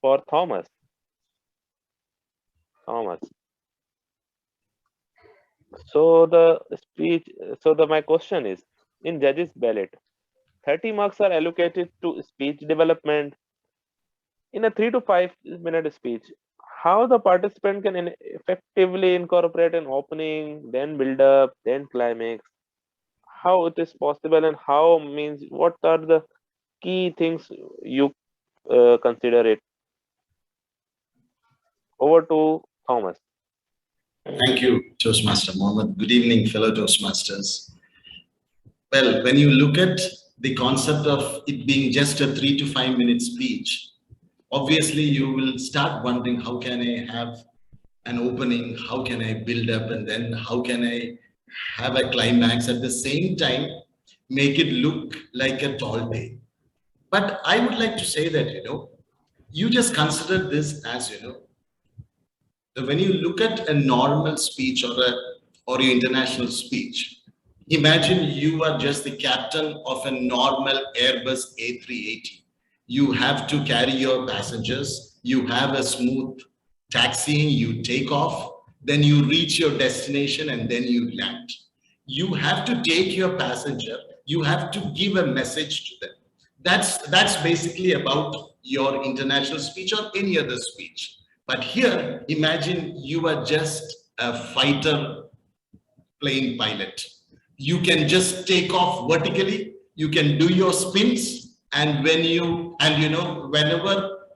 for Thomas. Thomas. So the speech, my question is, in judges ballot, 30 marks are allocated to speech development. In a 3 to 5 minute speech, how the participant can effectively incorporate an opening, then build up, then climax. How it is possible, and how means what are the key things you consider it? Over to Thomas. Thank you, Toastmaster Mohammed. Good evening, fellow Toastmasters. Well, when you look at the concept of it being just a 3 to 5 minute speech, obviously you will start wondering how can I have an opening, how can I build up, and then how can I have a climax at the same time, make it look like a tall tale. But I would like to say that, you just consider this as, when you look at a normal speech or your international speech, imagine you are just the captain of a normal Airbus A380. You have to carry your passengers, you have a smooth taxiing, you take off, then you reach your destination and then you land. You have to take your passenger, you have to give a message to them. That's basically about your international speech or any other speech. But here, imagine you are just a fighter plane pilot. You can just take off vertically, you can do your spins, and whenever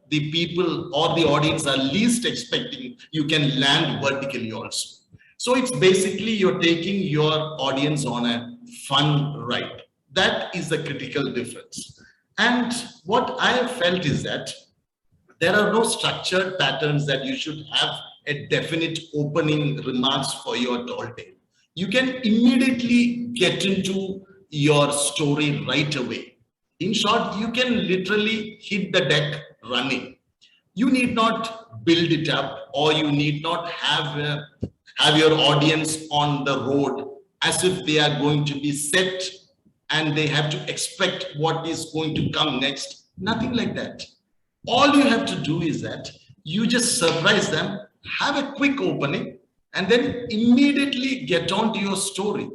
the people or the audience are least expecting, you can land vertically also. So it's basically you're taking your audience on a fun ride. That is the critical difference. And what I have felt is that there are no structured patterns that you should have a definite opening remarks for your tall tale. You can immediately get into your story right away. In short, you can literally hit the deck running. You need not build it up, or you need not have your audience on the road as if they are going to be set and they have to expect what is going to come next. Nothing like that. All you have to do is that you just surprise them, have a quick opening, and then immediately get on to your story.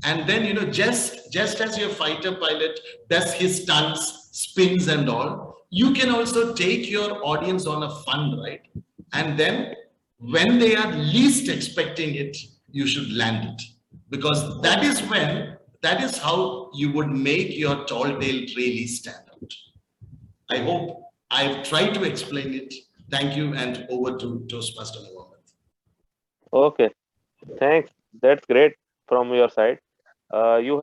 And then, just as your fighter pilot does his stunts, spins, and all, you can also take your audience on a fun ride. And then, when they are least expecting it, you should land it. Because that is how you would make your tall tale really stand out. I hope I've tried to explain it. Thank you, and over to Toastmaster Mohammed. Okay, thanks. That's great from your side. You